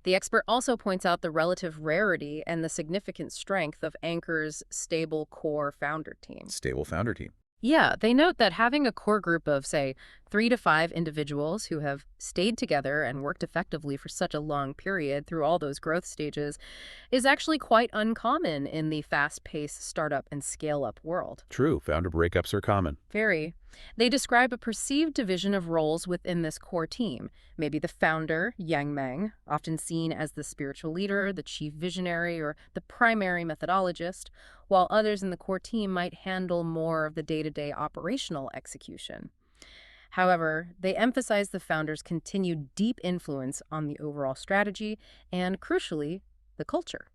The expert also points out the relative rarity and the significant strength of Anker's stable core founder team. Stable founder team. Yeah, they note that having a core group of, say, 3 to 5 individuals who have stayed together and worked effectively for such a long period through all those growth stages is actually quite uncommon in the fast-paced startup and scale-up world. True, founder breakups are common. Very. They describe a perceived division of roles within this core team. Maybe the founder, Yang Meng, often seen as the spiritual leader, the chief visionary, or the primary methodologist, while others in the core team might handle more of the day-to-day operational execution. However, they emphasize the founder's continued deep influence on the overall strategy and, crucially, the culture.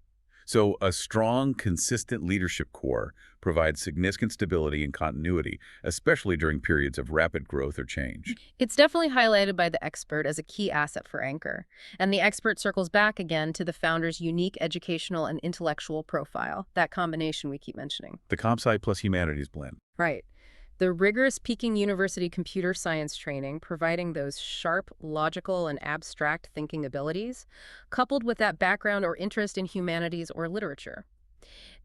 So a strong, consistent leadership core provides significant stability and continuity, especially during periods of rapid growth or change. It's definitely highlighted by the expert as a key asset for Anker, and the expert circles back again to the founder's unique educational and intellectual profile, that combination we keep mentioning. The comp sci plus humanities blend. Right. The rigorous Peking University computer science training, providing those sharp, logical, and abstract thinking abilities, coupled with that background or interest in humanities or literature.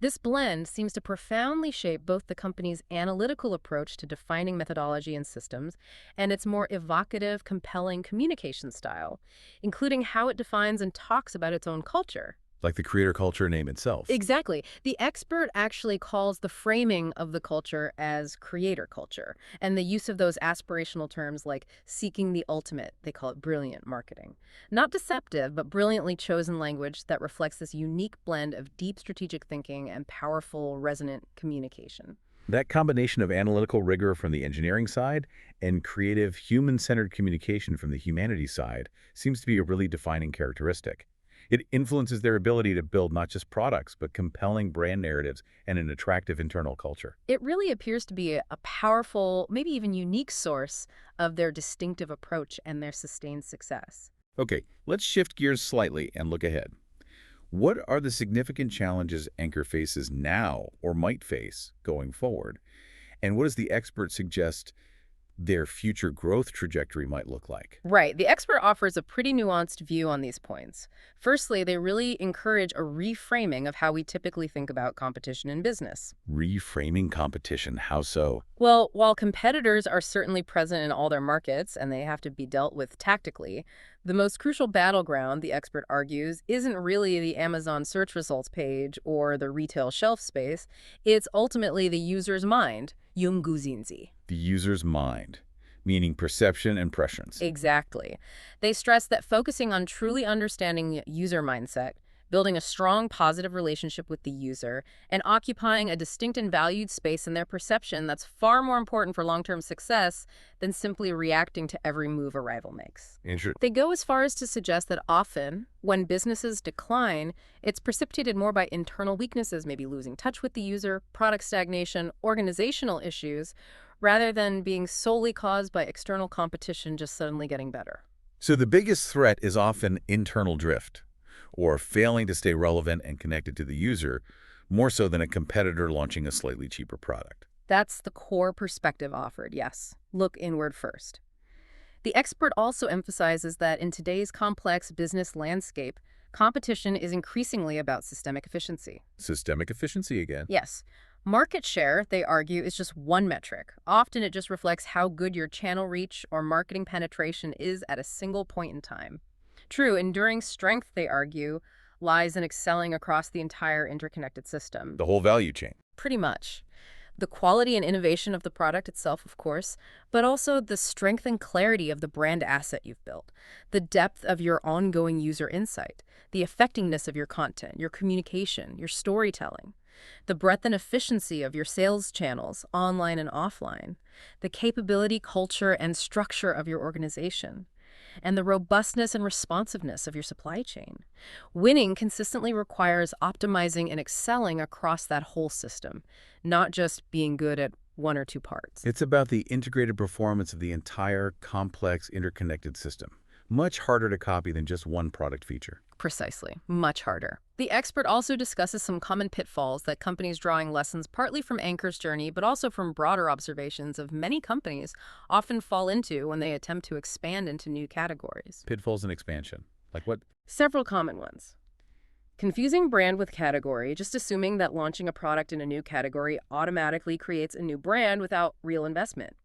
This blend seems to profoundly shape both the company's analytical approach to defining methodology and systems and its more evocative, compelling communication style, including how it defines and talks about its own culture. Like the creator culture name itself. Exactly. The expert actually calls the framing of the culture as creator culture, and the use of those aspirational terms like seeking the ultimate, they call it brilliant marketing. Not deceptive, but brilliantly chosen language that reflects this unique blend of deep strategic thinking and powerful, resonant communication. That combination of analytical rigor from the engineering side and creative, human-centered communication from the humanities side seems to be a really defining characteristic. It influences their ability to build not just products, but compelling brand narratives and an attractive internal culture. It really appears to be a powerful, maybe even unique source of their distinctive approach and their sustained success. Okay, let's shift gears slightly and look ahead. What are the significant challenges Anker faces now or might face going forward? And what does the expert suggest their future growth trajectory might look like? Right. The expert offers a pretty nuanced view on these points. Firstly, they really encourage a reframing of how we typically think about competition in business. Reframing competition, how so? Well, while competitors are certainly present in all their markets and they have to be dealt with tactically, the most crucial battleground, the expert argues, isn't really the Amazon search results page or the retail shelf space. It's ultimately the user's mind, Yunguzinzi. The user's mind, meaning perception and prescience. Exactly. They stress that focusing on truly understanding user mindset, building a strong positive relationship with the user, and occupying a distinct and valued space in their perception that's far more important for long-term success than simply reacting to every move a rival makes. Interesting. They go as far as to suggest that often, when businesses decline, it's precipitated more by internal weaknesses, maybe losing touch with the user, product stagnation, organizational issues, rather than being solely caused by external competition just suddenly getting better. So the biggest threat is often internal drift, or failing to stay relevant and connected to the user, more so than a competitor launching a slightly cheaper product. That's the core perspective offered, yes. Look inward first. The expert also emphasizes that in today's complex business landscape, competition is increasingly about systemic efficiency. Systemic efficiency again. Yes. Market share, they argue, is just one metric. Often it just reflects how good your channel reach or marketing penetration is at a single point in time. True, enduring strength, they argue, lies in excelling across the entire interconnected system. The whole value chain. Pretty much. The quality and innovation of the product itself, of course, but also the strength and clarity of the brand asset you've built, the depth of your ongoing user insight, the effectiveness of your content, your communication, your storytelling, the breadth and efficiency of your sales channels, online and offline, the capability, culture, and structure of your organization, and the robustness and responsiveness of your supply chain. Winning consistently requires optimizing and excelling across that whole system, not just being good at one or two parts. It's about the integrated performance of the entire complex interconnected system. Much harder to copy than just one product feature. Precisely. Much harder. The expert also discusses some common pitfalls that companies drawing lessons partly from Anker's journey, but also from broader observations of many companies often fall into when they attempt to expand into new categories. Pitfalls in expansion. Like what? Several common ones. Confusing brand with category, just assuming that launching a product in a new category automatically creates a new brand without real investment.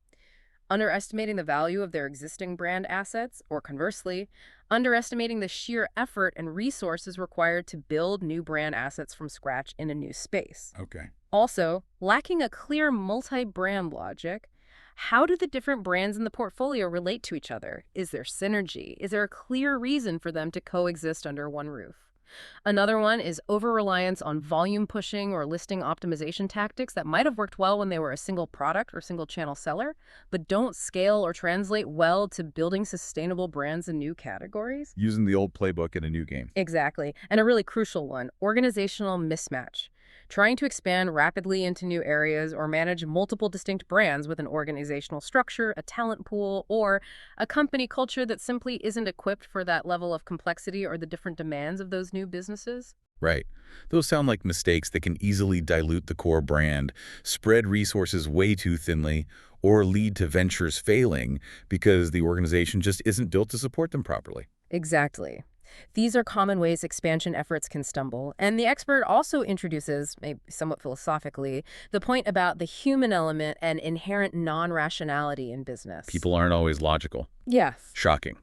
Underestimating the value of their existing brand assets, or conversely, underestimating the sheer effort and resources required to build new brand assets from scratch in a new space. Okay. Also, lacking a clear multi-brand logic. How do the different brands in the portfolio relate to each other? Is there synergy? Is there a clear reason for them to coexist under one roof? Another one is over-reliance on volume pushing or listing optimization tactics that might have worked well when they were a single product or single channel seller, but don't scale or translate well to building sustainable brands in new categories. Using the old playbook in a new game. Exactly. And a really crucial one, organizational mismatch. Trying to expand rapidly into new areas or manage multiple distinct brands with an organizational structure, a talent pool, or a company culture that simply isn't equipped for that level of complexity or the different demands of those new businesses. Right. Those sound like mistakes that can easily dilute the core brand, spread resources way too thinly, or lead to ventures failing because the organization just isn't built to support them properly. Exactly. These are common ways expansion efforts can stumble, and the expert also introduces, maybe somewhat philosophically, the point about the human element and inherent non-rationality in business. People aren't always logical. Yes. Shocking.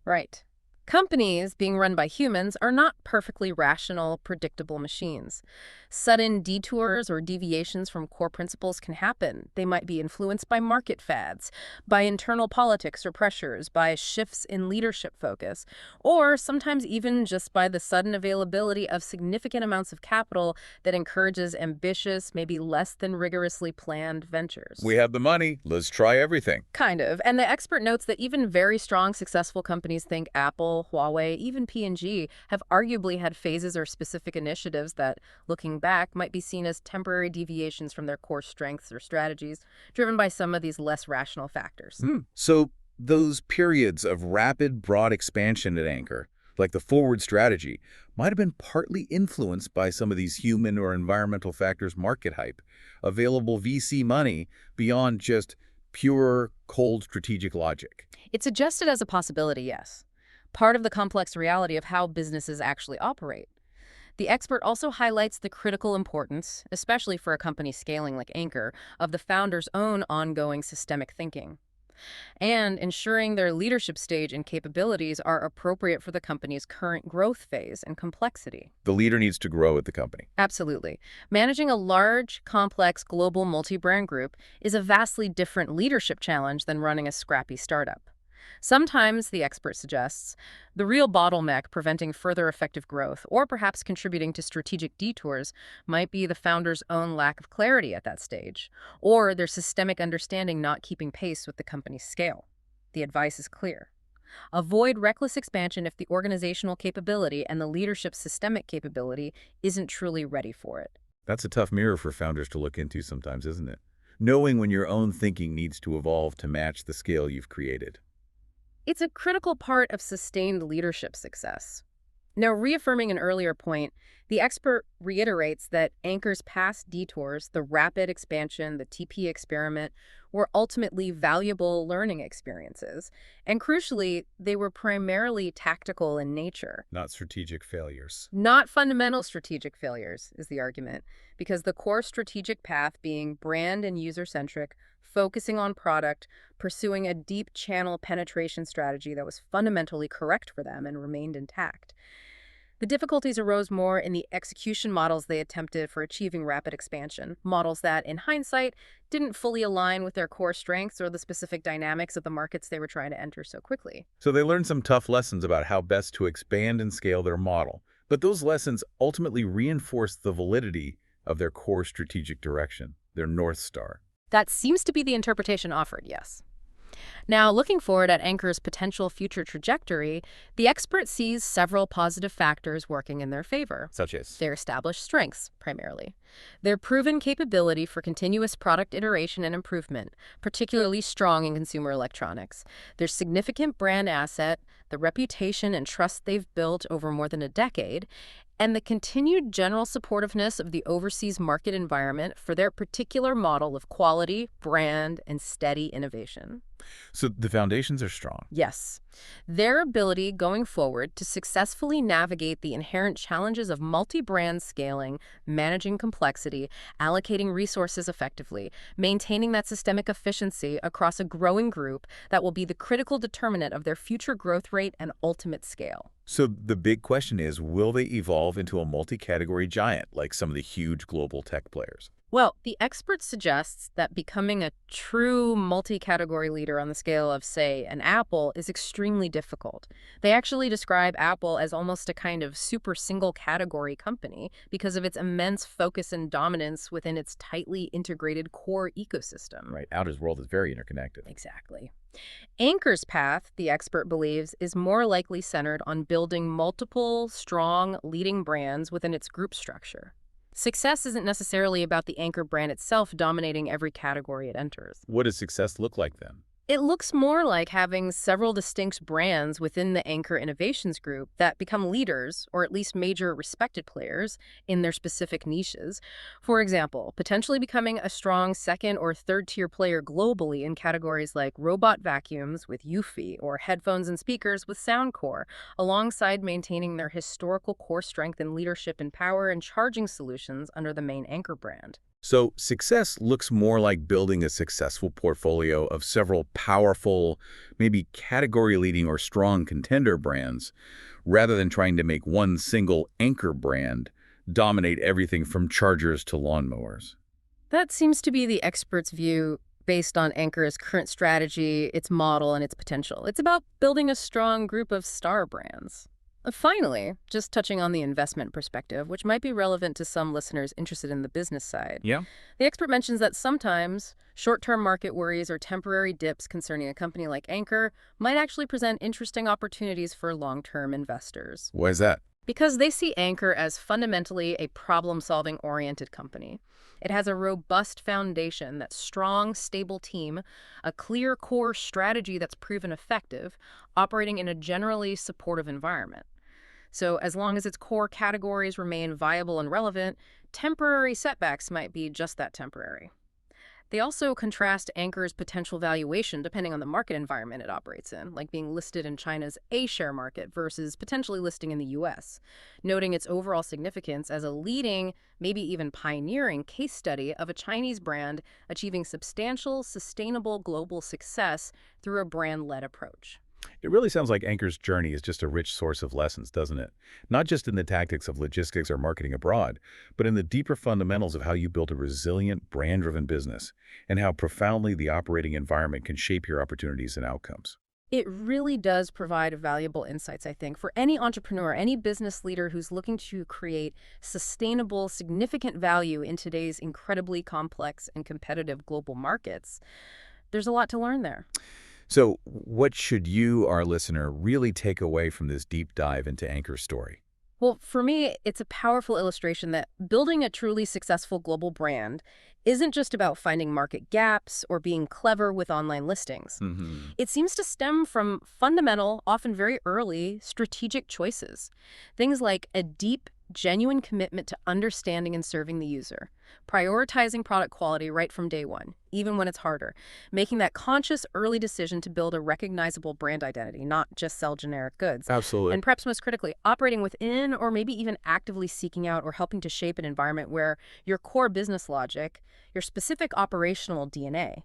Right. Companies being run by humans are not perfectly rational, predictable machines. Sudden detours or deviations from core principles can happen. They might be influenced by market fads, by internal politics or pressures, by shifts in leadership focus, or sometimes even just by the sudden availability of significant amounts of capital that encourages ambitious, maybe less than rigorously planned ventures. We have the money. Let's try everything. Kind of. And the expert notes that even very strong, successful companies, think Apple, Huawei, even P&G, have arguably had phases or specific initiatives that, looking back, might be seen as temporary deviations from their core strengths or strategies, driven by some of these less rational factors. So those periods of rapid, broad expansion at Anker, like the forward strategy, might have been partly influenced by some of these human or environmental factors, market hype, available VC money beyond just pure, cold strategic logic. It's suggested as a possibility, yes. Part of the complex reality of how businesses actually operate. The expert also highlights the critical importance, especially for a company scaling like Anker, of the founder's own ongoing systemic thinking, and ensuring their leadership stage and capabilities are appropriate for the company's current growth phase and complexity. The leader needs to grow at the company. Absolutely. Managing a large, complex, global multi-brand group is a vastly different leadership challenge than running a scrappy startup. Sometimes, the expert suggests, the real bottleneck preventing further effective growth, or perhaps contributing to strategic detours, might be the founder's own lack of clarity at that stage, or their systemic understanding not keeping pace with the company's scale. The advice is clear. Avoid reckless expansion if the organizational capability and the leadership's systemic capability isn't truly ready for it. That's a tough mirror for founders to look into sometimes, isn't it? Knowing when your own thinking needs to evolve to match the scale you've created. It's a critical part of sustained leadership success. Now, reaffirming an earlier point, The expert reiterates that Anker's past detours, the rapid expansion, the TP experiment, were ultimately valuable learning experiences. And crucially, they were primarily tactical in nature. Not strategic failures. Not fundamental strategic failures, is the argument, because the core strategic path being brand and user-centric, focusing on product, pursuing a deep channel penetration strategy that was fundamentally correct for them and remained intact. The difficulties arose more in the execution models they attempted for achieving rapid expansion, models that, in hindsight, didn't fully align with their core strengths or the specific dynamics of the markets they were trying to enter so quickly. So they learned some tough lessons about how best to expand and scale their model. But those lessons ultimately reinforced the validity of their core strategic direction, their North Star. That seems to be the interpretation offered, yes. Now, looking forward at Anker's potential future trajectory, the expert sees several positive factors working in their favor. Such as? Their established strengths, primarily. Their proven capability for continuous product iteration and improvement, particularly strong in consumer electronics. Their significant brand asset, the reputation and trust they've built over more than a decade, and the continued general supportiveness of the overseas market environment for their particular model of quality, brand, and steady innovation. So the foundations are strong. Yes. Their ability going forward to successfully navigate the inherent challenges of multi-brand scaling, managing complexity, allocating resources effectively, maintaining that systemic efficiency across a growing group that will be the critical determinant of their future growth rate and ultimate scale. So the big question is, will they evolve into a multi-category giant like some of the huge global tech players? Well, the expert suggests that becoming a true multi-category leader on the scale of, say, an Apple is extremely difficult. They actually describe Apple as almost a kind of super single-category company because of its immense focus and dominance within its tightly integrated core ecosystem. Right, Outer's world is very interconnected. Exactly. Anker's path, the expert believes, is more likely centered on building multiple, strong, leading brands within its group structure. Success isn't necessarily about the Anker brand itself dominating every category it enters. What does success look like then? It looks more like having several distinct brands within the Anker Innovations Group that become leaders, or at least major respected players, in their specific niches. For example, potentially becoming a strong second or third tier player globally in categories like robot vacuums with Eufy or headphones and speakers with Soundcore, alongside maintaining their historical core strength and leadership in power and charging solutions under the main Anker brand. So success looks more like building a successful portfolio of several powerful, maybe category-leading or strong contender brands, rather than trying to make one single anchor brand dominate everything from chargers to lawnmowers. That seems to be the expert's view based on Anker's current strategy, its model, and its potential. It's about building a strong group of star brands. Finally, just touching on the investment perspective, which might be relevant to some listeners interested in the business side. Yeah? The expert mentions that sometimes short-term market worries or temporary dips concerning a company like Anker might actually present interesting opportunities for long-term investors. Why is that? Because they see Anker as fundamentally a problem-solving oriented company. It has a robust foundation, that strong, stable team, a clear core strategy that's proven effective, operating in a generally supportive environment. So as long as its core categories remain viable and relevant, temporary setbacks might be just that, temporary. They also contrast Anker's potential valuation depending on the market environment it operates in, like being listed in China's A-share market versus potentially listing in the U.S., noting its overall significance as a leading, maybe even pioneering case study of a Chinese brand achieving substantial, sustainable global success through a brand-led approach. It really sounds like Anker's journey is just a rich source of lessons, doesn't it? Not just in the tactics of logistics or marketing abroad, but in the deeper fundamentals of how you build a resilient, brand-driven business and how profoundly the operating environment can shape your opportunities and outcomes. It really does provide valuable insights, I think, for any entrepreneur, any business leader who's looking to create sustainable, significant value in today's incredibly complex and competitive global markets. There's a lot to learn there. So what should you, our listener, really take away from this deep dive into Anker's story? Well, for me, it's a powerful illustration that building a truly successful global brand isn't just about finding market gaps or being clever with online listings. It seems to stem from fundamental, often very early, strategic choices. Things like a deep genuine commitment to understanding and serving the user, prioritizing product quality right from day one, even when it's harder, making that conscious early decision to build a recognizable brand identity, not just sell generic goods, Absolutely. and perhaps most critically, operating within or maybe even actively seeking out or helping to shape an environment where your core business logic, your specific operational DNA,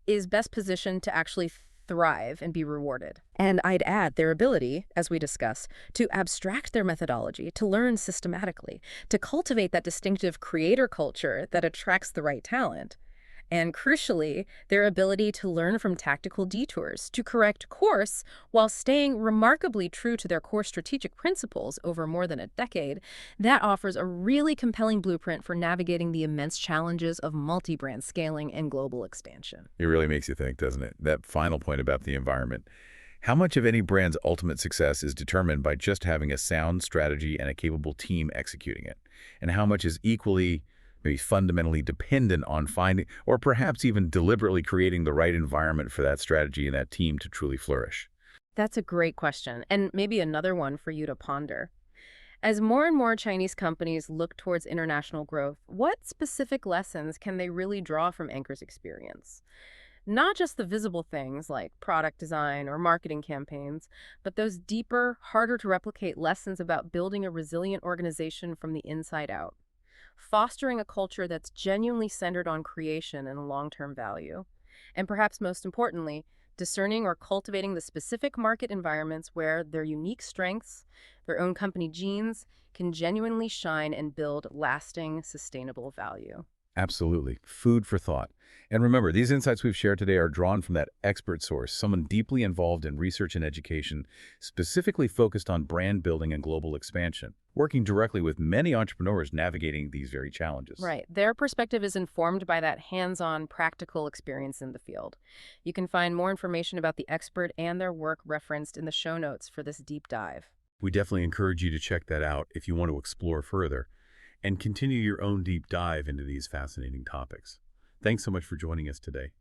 is best positioned to actually thrive and be rewarded. And I'd add their ability, as we discuss, to abstract their methodology, to learn systematically, to cultivate that distinctive creator culture that attracts the right talent. And crucially, their ability to learn from tactical detours, to correct course while staying remarkably true to their core strategic principles over more than a decade, that offers a really compelling blueprint for navigating the immense challenges of multi-brand scaling and global expansion. It really makes you think, doesn't it? That final point about the environment. How much of any brand's ultimate success is determined by just having a sound strategy and a capable team executing it? And how much is equally, maybe fundamentally dependent on finding, or perhaps even deliberately creating the right environment for that strategy and that team to truly flourish? That's a great question, and maybe another one for you to ponder. As more and more Chinese companies look towards international growth, what specific lessons can they really draw from Anker's experience? Not just the visible things like product design or marketing campaigns, but those deeper, harder to replicate lessons about building a resilient organization from the inside out, fostering a culture that's genuinely centered on creation and long-term value, and perhaps most importantly, discerning or cultivating the specific market environments where their unique strengths, their own company genes, can genuinely shine and build lasting, sustainable value. Absolutely. Food for thought. And remember, these insights we've shared today are drawn from that expert source, someone deeply involved in research and education, specifically focused on brand building and global expansion, working directly with many entrepreneurs navigating these very challenges. Right. Their perspective is informed by that hands-on, practical experience in the field. You can find more information about the expert and their work referenced in the show notes for this deep dive. We definitely encourage you to check that out if you want to explore further and continue your own deep dive into these fascinating topics. Thanks so much for joining us today.